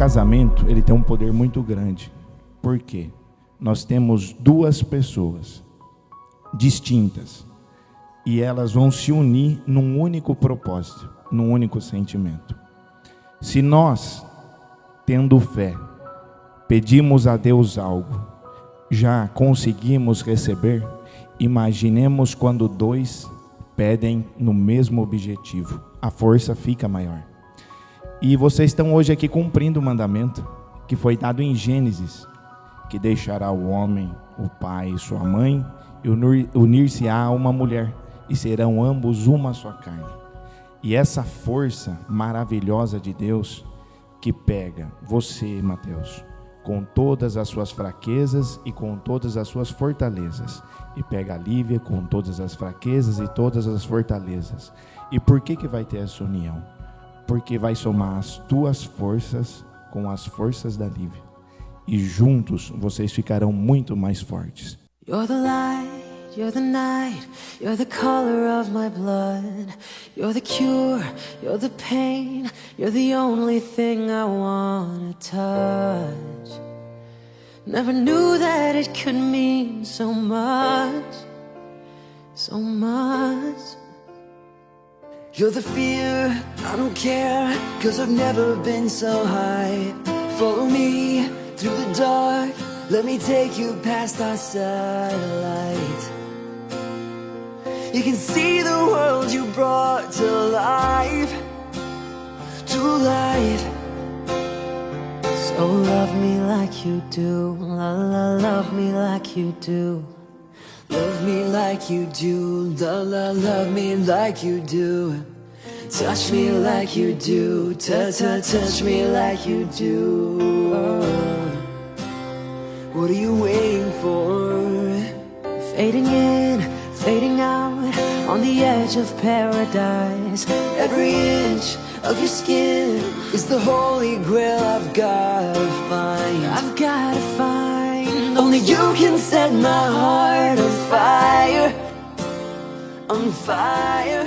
casamento, ele tem um poder muito grande. Por quê? Nós temos duas pessoas distintas e elas vão se unir num único propósito, num único sentimento. Se nós, tendo fé, pedimos a Deus algo, já conseguimos receber, imaginemos quando dois pedem no mesmo objetivo, a força fica maior. E vocês estão hoje aqui cumprindo o mandamento que foi dado em Gênesis, que deixará o homem, o pai e sua mãe, e unir-se-á a uma mulher, e serão ambos uma só carne. E essa força maravilhosa de Deus, que pega você, Matheus, com todas as suas fraquezas e com todas as suas fortalezas, e pega a Livia com todas as fraquezas e todas as fortalezas. E por que vai ter essa união? Porque vai somar as tuas forças com as forças da Livia, e juntos vocês ficarão muito mais fortes. You're the light, you're the night, you're the color of my blood. You're the cure, you're the pain, you're the only thing I wanna touch. Never knew that it could mean so much, so much. You're the fear, I don't care, 'cause I've never been so high. Follow me through the dark, let me take you past our satellite. You can see the world you brought to life, to life. So love me like you do, la la, love me like you do. Love me like you do, la la, love me like you do. Touch me like you do, touch me like you do. What are you waiting for? Fading in, fading out, on the edge of paradise. Every inch of your skin is the holy grail I've gotta find. I've gotta find. Only you can set my heart on fire, on fire.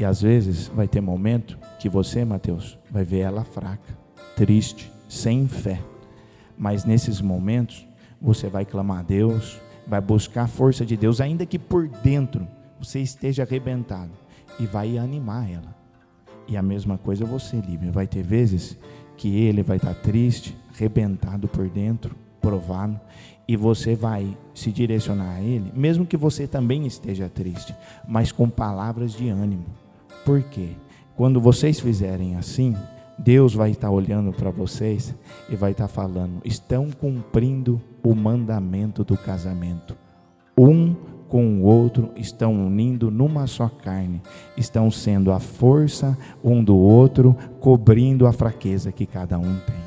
E às vezes vai ter momento que você, Matheus, vai ver ela fraca, triste, sem fé. Mas nesses momentos você vai clamar a Deus, vai buscar a força de Deus, ainda que por dentro você esteja arrebentado, e vai animar ela. E a mesma coisa você, Livia, vai ter vezes que ele vai estar triste, arrebentado por dentro, provado, e você vai se direcionar a ele, mesmo que você também esteja triste, mas com palavras de ânimo. Por quê? Quando vocês fizerem assim, Deus vai estar olhando para vocês e vai estar falando: estão cumprindo o mandamento do casamento. Um com o outro estão unindo numa só carne, estão sendo a força um do outro, cobrindo a fraqueza que cada um tem.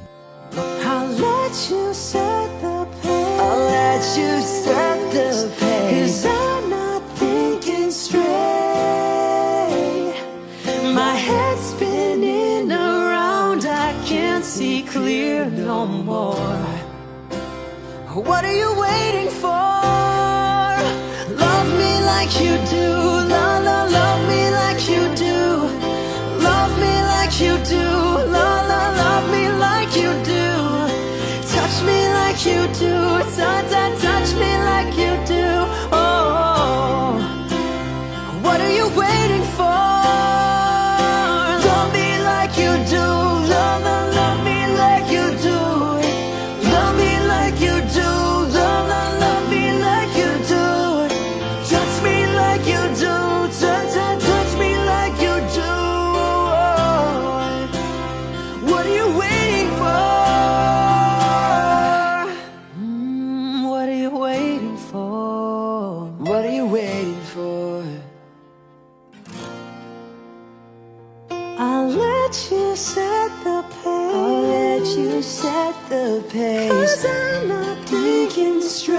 I'll let you set the pace. I'll let you set the pace. 'Cause I'm not thinking straight. My head's spinning around, I can't see clear no more. What are you waiting for? Love me like you do, la la, love me like you do. Love me like you do, la la, love me like you do. Touch me like you do, touch me like you do. Oh, what are you waiting for? Love me like you do, la la, love me like you do. Love me like you do, la la, love me like you do. Touch me like you do, touch me like you do. What are you waiting for? What are you waiting for? What are you waiting for? I'll let you set the pace. I'll let you set the pace. 'Cause I'm not thinking straight.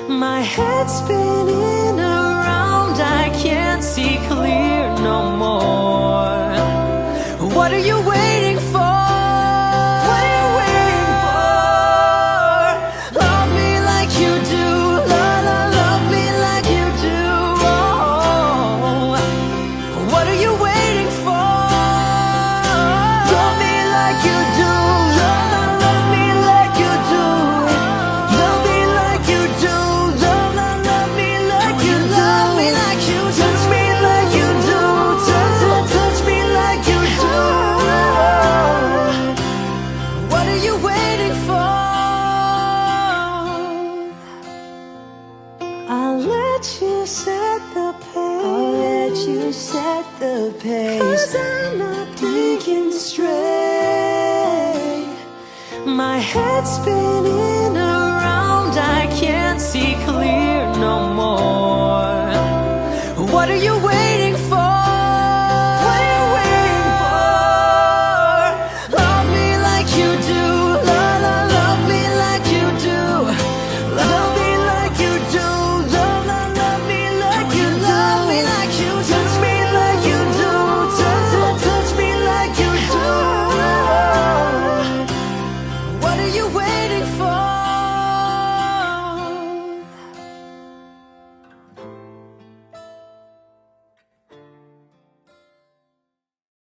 My head's spinning around, I can't see clear no more. What are you waiting for? What are you waiting for? Love me like you do, la la, love me like you do. Oh, what are you waiting for? at the pace, 'cause I'm not thinking straight. My head's spinning around, I can't see clear no more. What are you waiting